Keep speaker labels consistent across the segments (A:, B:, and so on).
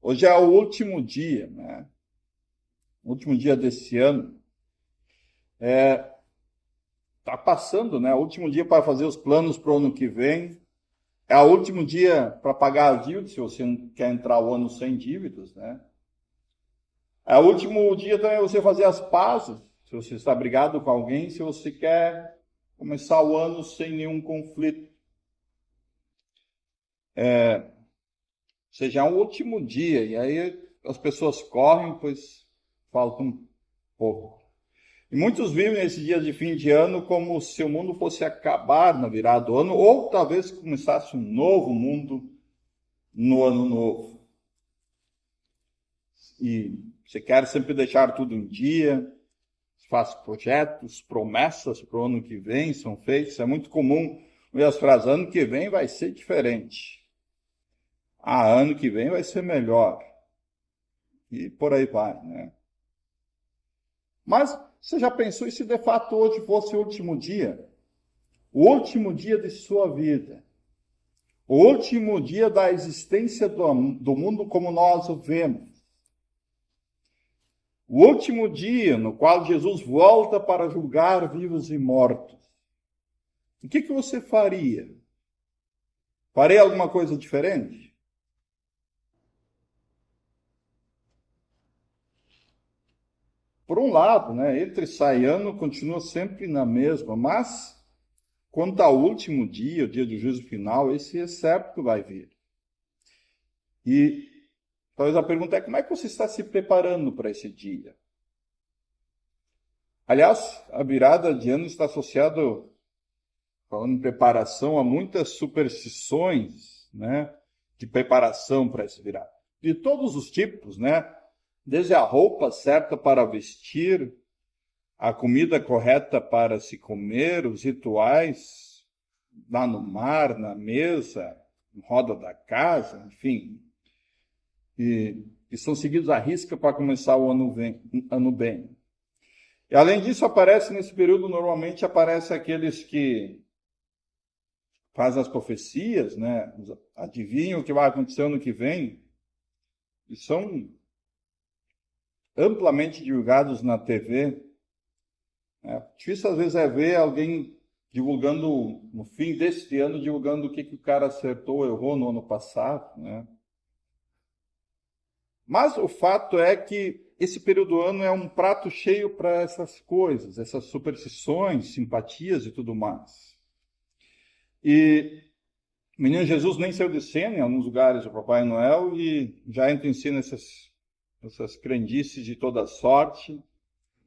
A: Hoje é o último dia, né? O último dia desse ano. Tá passando, né? O último dia para fazer os planos para o ano que vem. É o último dia para pagar a dívida, se você não quer entrar o ano sem dívidas, né? É o último dia também você fazer as pazes, se você está brigado com alguém, se você quer começar o ano sem nenhum conflito. Ou seja, é o último dia, e aí as pessoas correm, pois falta um pouco. E muitos vivem esses dias de fim de ano como se o mundo fosse acabar na virada do ano, ou talvez começasse um novo mundo no ano novo. E você quer sempre deixar tudo em dia, faz projetos, promessas para o ano que vem, são feitos. É muito comum ver as frases, ano que vem vai ser diferente. Ano que vem vai ser melhor. E por aí vai, né? Mas você já pensou, e se de fato hoje fosse o último dia? O último dia de sua vida. O último dia da existência do mundo como nós o vemos. O último dia no qual Jesus volta para julgar vivos e mortos. O que você faria? Faria alguma coisa diferente? Por um lado, né, entre sai e ano continua sempre na mesma, mas quanto ao último dia, o dia do juízo final, esse é certo que vai vir. E talvez a pergunta é, como é que você está se preparando para esse dia? Aliás, a virada de ano está associada, falando em preparação, a muitas superstições, né, de preparação para essa virada. De todos os tipos, né? Desde a roupa certa para vestir, a comida correta para se comer, os rituais lá no mar, na mesa, em roda da casa, enfim. E são seguidos à risca para começar o ano bem. E além disso, aparece nesse período, normalmente aparece aqueles que fazem as profecias, né? Adivinham o que vai acontecer ano que vem, e são amplamente divulgados na TV. Difícil às vezes é ver alguém divulgando, no fim deste ano, divulgando o que o cara acertou ou errou no ano passado, né? Mas o fato é que esse período do ano é um prato cheio para essas coisas, essas superstições, simpatias e tudo mais. E o menino Jesus nem saiu de cena em alguns lugares, o Papai Noel, e já entra em cena essas crendices de toda sorte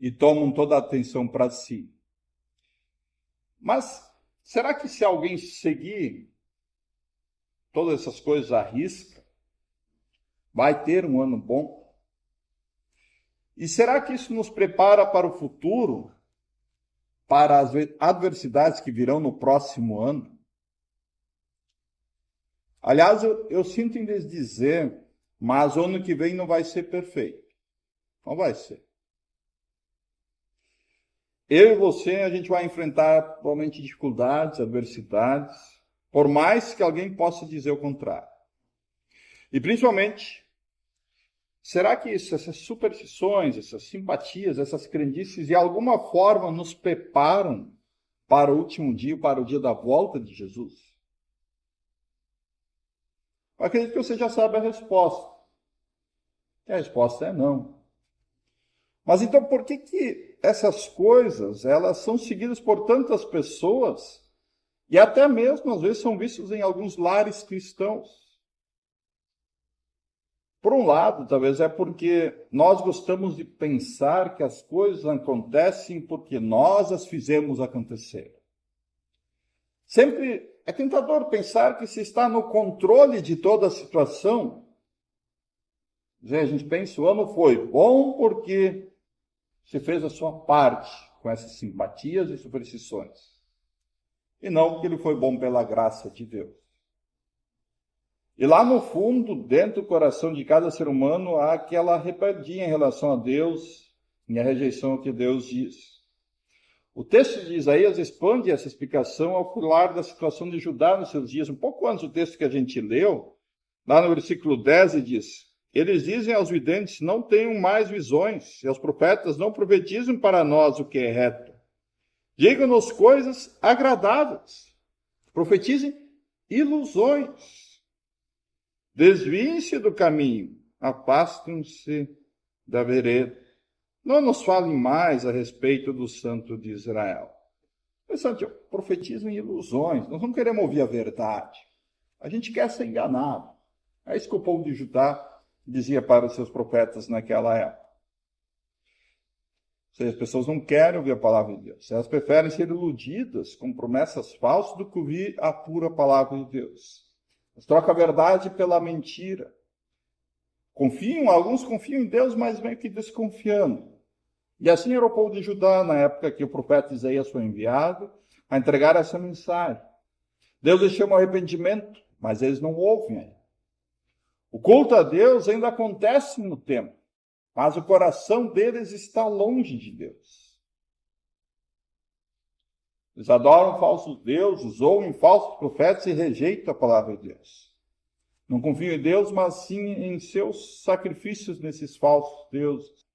A: e tomam toda a atenção para si. Mas será que se alguém seguir todas essas coisas à risca, vai ter um ano bom? E será que isso nos prepara para o futuro, para as adversidades que virão no próximo ano? Aliás, eu sinto em lhes dizer, mas o ano que vem não vai ser perfeito. Não vai ser. Eu e você, a gente vai enfrentar provavelmente dificuldades, adversidades, por mais que alguém possa dizer o contrário. E principalmente, será que essas superstições, essas simpatias, essas crendices, de alguma forma nos preparam para o último dia, para o dia da volta de Jesus? Eu acredito que você já sabe a resposta. E a resposta é não. Mas então por que essas coisas, elas são seguidas por tantas pessoas e até mesmo às vezes são vistas em alguns lares cristãos? Por um lado, talvez é porque nós gostamos de pensar que as coisas acontecem porque nós as fizemos acontecer. Sempre é tentador pensar que se está no controle de toda a situação. A gente pensa, o ano foi bom porque se fez a sua parte com essas simpatias e superstições. E não porque ele foi bom pela graça de Deus. E lá no fundo, dentro do coração de cada ser humano, há aquela rebeldia em relação a Deus e a rejeição ao que Deus diz. O texto de Isaías expande essa explicação ao falar da situação de Judá nos seus dias. Um pouco antes do texto que a gente leu, lá no versículo 10, ele diz eles dizem aos videntes: não tenham mais visões, e aos profetas: não profetizem para nós o que é reto. Digam-nos coisas agradáveis, profetizem ilusões. Desviem-se do caminho, afastem-se da vereda. Não nos falem mais a respeito do Santo de Israel. Interessante, profetizem ilusões. Nós não queremos ouvir a verdade. A gente quer ser enganado. É isso que o povo de Judá dizia para os seus profetas naquela época. Ou seja, as pessoas não querem ouvir a palavra de Deus. Elas preferem ser iludidas com promessas falsas do que ouvir a pura palavra de Deus. Elas trocam a verdade pela mentira. Alguns confiam em Deus, mas meio que desconfiando. E assim era o povo de Judá na época que o profeta Isaías foi enviado a entregar essa mensagem. Deus lhes chama ao arrependimento, mas eles não ouvem. O culto a Deus ainda acontece no templo, mas o coração deles está longe de Deus. Eles adoram falsos deuses, ouvem falsos profetas e rejeitam a palavra de Deus. Não confiam em Deus, mas sim em seus sacrifícios nesses falsos deuses,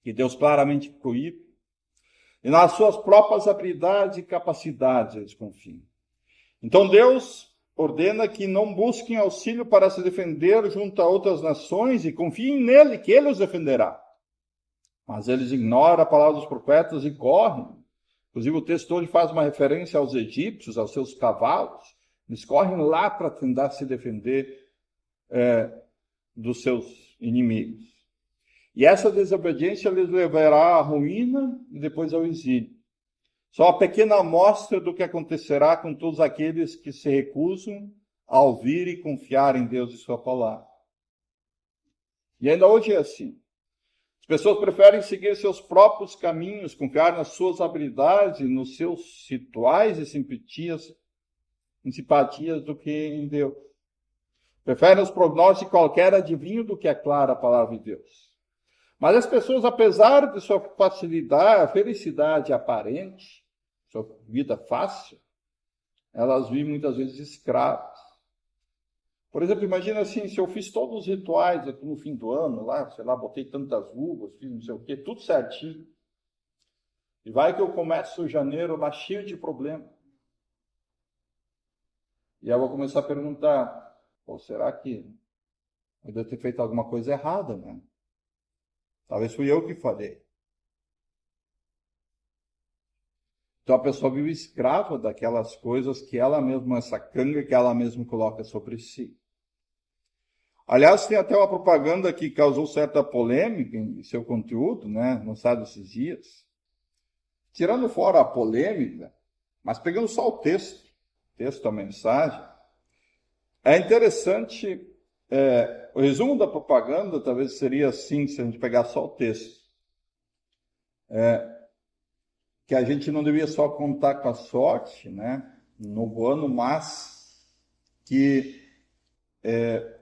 A: que Deus claramente proíbe. E nas suas próprias habilidades e capacidades eles confiam. Então Deus ordena que não busquem auxílio para se defender junto a outras nações e confiem nele, que ele os defenderá. Mas eles ignoram a palavra dos profetas e correm. Inclusive o texto hoje faz uma referência aos egípcios, aos seus cavalos. Eles correm lá para tentar se defender dos seus inimigos. E essa desobediência lhes levará à ruína e depois ao exílio. Só uma pequena amostra do que acontecerá com todos aqueles que se recusam a ouvir e confiar em Deus e sua palavra. E ainda hoje é assim. As pessoas preferem seguir seus próprios caminhos, confiar nas suas habilidades, nos seus rituais e simpatias do que em Deus. Preferem os prognósticos de qualquer adivinho do que é clara a palavra de Deus. Mas as pessoas, apesar de sua facilidade, felicidade aparente, sua vida fácil, elas vivem muitas vezes escravas. Por exemplo, imagina assim, se eu fiz todos os rituais aqui no fim do ano, lá, sei lá, botei tantas uvas, fiz não sei o quê, tudo certinho. E vai que eu começo janeiro lá cheio de problema. E aí eu vou começar a perguntar, será que eu devo ter feito alguma coisa errada, né? Talvez fui eu que falhei. Então a pessoa vive escrava daquelas coisas que ela mesma, essa canga que ela mesma coloca sobre si. Aliás, tem até uma propaganda que causou certa polêmica em seu conteúdo, né, lançado esses dias. Tirando fora a polêmica, mas pegando só o texto da mensagem, é interessante. O resumo da propaganda talvez seria assim, se a gente pegar só o texto. Que a gente não devia só contar com a sorte, né, no novo ano, mas que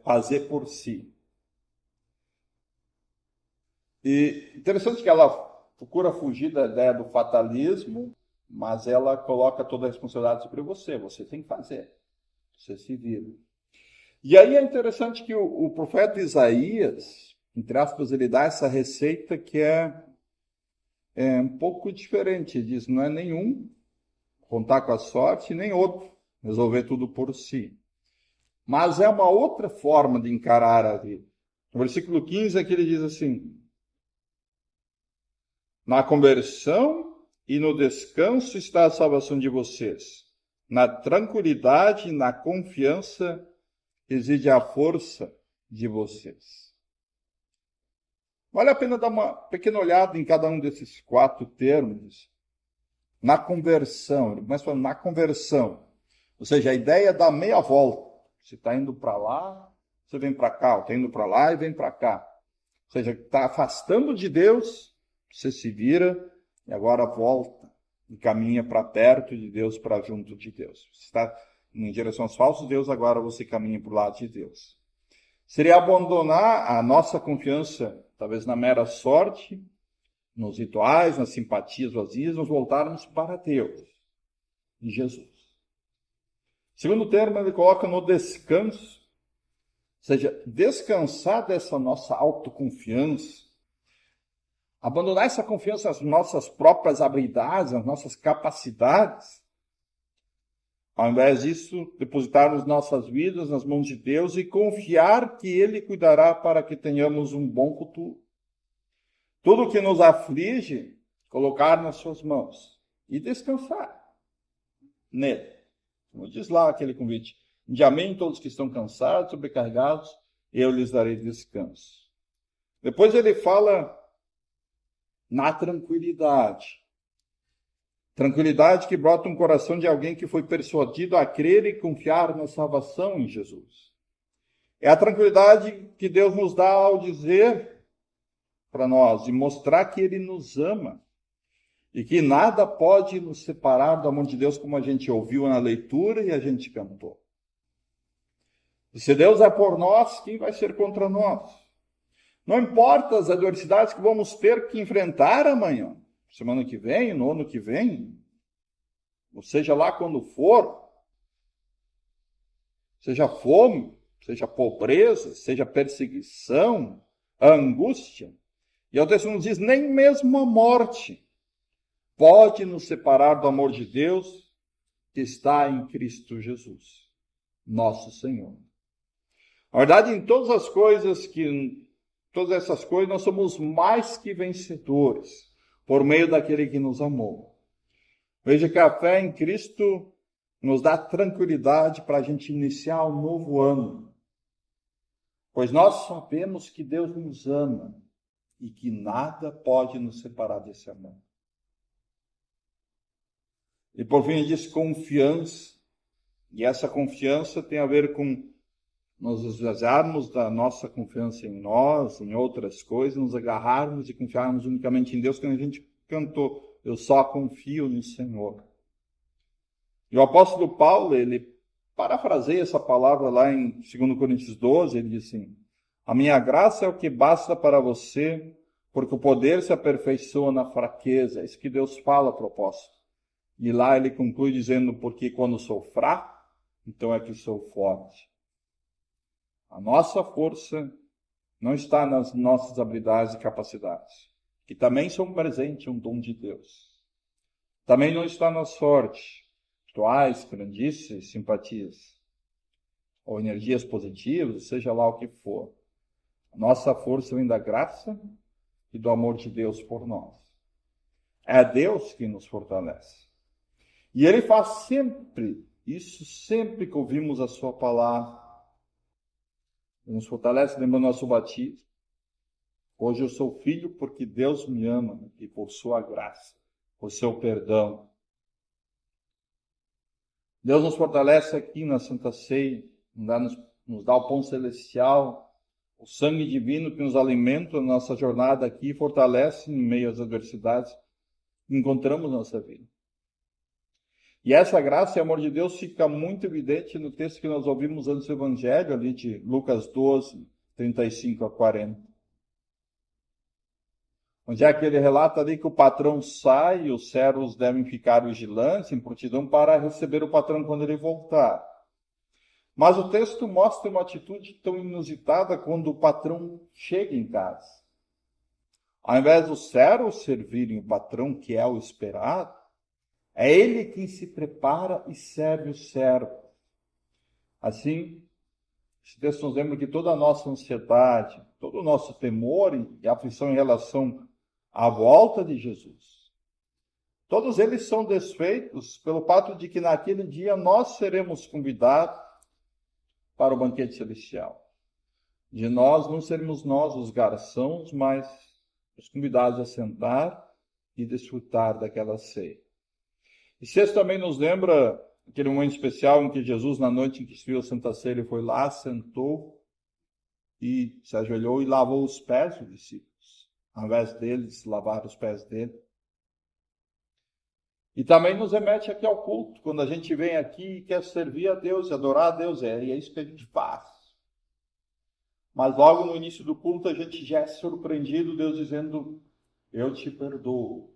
A: fazer por si. E interessante que ela procura fugir da ideia do fatalismo, mas ela coloca toda a responsabilidade sobre você. Você tem que fazer. Você se vira. E aí é interessante que o profeta Isaías, entre aspas, ele dá essa receita que é um pouco diferente. Ele diz, não é nenhum contar com a sorte, nem outro resolver tudo por si. Mas é uma outra forma de encarar a vida. No versículo 15 é que ele diz assim: na conversão e no descanso está a salvação de vocês. Na tranquilidade e na confiança reside a força de vocês. Vale a pena dar uma pequena olhada em cada um desses 4 termos. Na conversão, ele começa falando na conversão. Ou seja, a ideia da meia volta. Você está indo para lá, você vem para cá. Está indo para lá e vem para cá. Ou seja, está afastando de Deus, você se vira e agora volta e caminha para perto de Deus, para junto de Deus. Você está em direção aos falsos deuses, agora você caminha para o lado de Deus. Seria abandonar a nossa confiança, talvez na mera sorte, nos rituais, nas simpatias vazias, nos voltarmos para Deus, em Jesus. Segundo termo, ele coloca no descanso. seja, descansar dessa nossa autoconfiança, abandonar essa confiança nas nossas próprias habilidades, nas nossas capacidades, ao invés disso, depositarmos nossas vidas nas mãos de Deus e confiar que Ele cuidará para que tenhamos um bom futuro. Tudo que nos aflige, colocar nas suas mãos e descansar nele. Como diz lá aquele convite, de amém todos que estão cansados, sobrecarregados, eu lhes darei descanso. Depois ele fala na tranquilidade. Tranquilidade que brota no coração de alguém que foi persuadido a crer e confiar na salvação em Jesus. É a tranquilidade que Deus nos dá ao dizer para nós e mostrar que Ele nos ama e que nada pode nos separar do amor de Deus, como a gente ouviu na leitura e a gente cantou. E se Deus é por nós, quem vai ser contra nós? Não importa as adversidades que vamos ter que enfrentar amanhã, semana que vem, no ano que vem, ou seja lá quando for, seja fome, seja pobreza, seja perseguição, angústia. E o texto nos diz, nem mesmo a morte pode nos separar do amor de Deus que está em Cristo Jesus, nosso Senhor. Na verdade, em todas essas coisas nós somos mais que vencedores por meio daquele que nos amou. Veja que a fé em Cristo nos dá tranquilidade para a gente iniciar um novo ano. Pois nós sabemos que Deus nos ama e que nada pode nos separar desse amor. E por fim diz confiança. E essa confiança tem a ver com nós esvaziarmos da nossa confiança em nós, em outras coisas, nos agarrarmos e confiarmos unicamente em Deus, quando a gente cantou, eu só confio no Senhor. E o apóstolo Paulo, ele parafraseia essa palavra lá em 2 Coríntios 12, ele diz assim, a minha graça é o que basta para você, porque o poder se aperfeiçoa na fraqueza. É isso que Deus fala a propósito. E lá ele conclui dizendo, porque quando sou fraco, então é que sou forte. A nossa força não está nas nossas habilidades e capacidades, que também são um presente, um dom de Deus. Também não está na sorte, rituais, crendices, simpatias, ou energias positivas, seja lá o que for. A nossa força vem da graça e do amor de Deus por nós. É Deus que nos fortalece. E Ele faz sempre, isso sempre que ouvimos a sua palavra, nos fortalece lembrando nosso batismo. Hoje eu sou filho porque Deus me ama e por sua graça, por seu perdão. Deus nos fortalece aqui na Santa Ceia, nos dá o pão celestial, o sangue divino que nos alimenta na nossa jornada aqui e fortalece em meio às adversidades que encontramos na nossa vida. E essa graça e amor de Deus fica muito evidente no texto que nós ouvimos antes do Evangelho, ali de Lucas 12, 35 a 40. Onde é que ele relata ali que o patrão sai e os servos devem ficar vigilantes, em prontidão para receber o patrão quando ele voltar. Mas o texto mostra uma atitude tão inusitada quando o patrão chega em casa. Ao invés dos servos servirem o patrão, que é o esperado, é ele quem se prepara e serve o servo. Assim, esse texto nos lembra que toda a nossa ansiedade, todo o nosso temor e aflição em relação à volta de Jesus, todos eles são desfeitos pelo fato de que naquele dia nós seremos convidados para o banquete celestial. De nós não seremos nós os garçons, mas os convidados a sentar e desfrutar daquela ceia. E sexto também nos lembra aquele momento especial em que Jesus, na noite em que se viu a Santa Ceia, ele foi lá, sentou e se ajoelhou e lavou os pés dos discípulos, ao invés deles lavar os pés dele. E também nos remete aqui ao culto, quando a gente vem aqui e quer servir a Deus, adorar a Deus, e é isso que a gente faz. Mas logo no início do culto a gente já é surpreendido, Deus dizendo, eu te perdoo,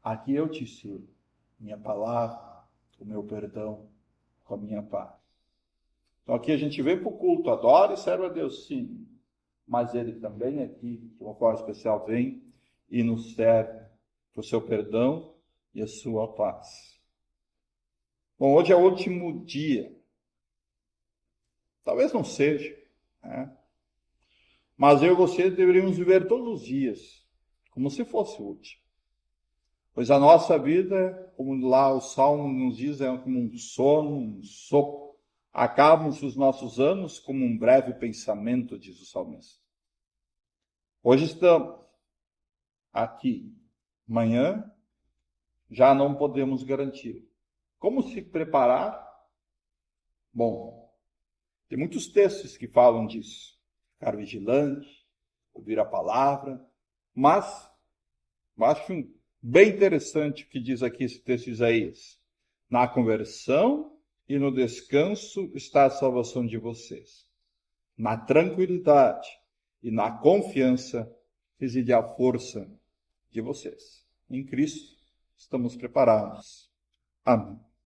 A: aqui eu te sirvo. Minha palavra, o meu perdão, com a minha paz. Então aqui a gente vem para o culto, adora e serve a Deus, sim. Mas ele também aqui, de uma forma especial, vem e nos serve para o seu perdão e a sua paz. Bom, hoje é o último dia. Talvez não seja, né? Mas eu e você deveríamos viver todos os dias como se fosse o último. Pois a nossa vida, como lá o Salmo nos diz, é como um sono, um sopro. Acabam-se os nossos anos como um breve pensamento, diz o salmista. Hoje estamos aqui. Amanhã já não podemos garantir. Como se preparar? Bom, tem muitos textos que falam disso. Ficar vigilante, ouvir a palavra. Mas acho bem interessante o que diz aqui esse texto de Isaías. Na conversão e no descanso está a salvação de vocês. Na tranquilidade e na confiança reside a força de vocês. Em Cristo estamos preparados. Amém.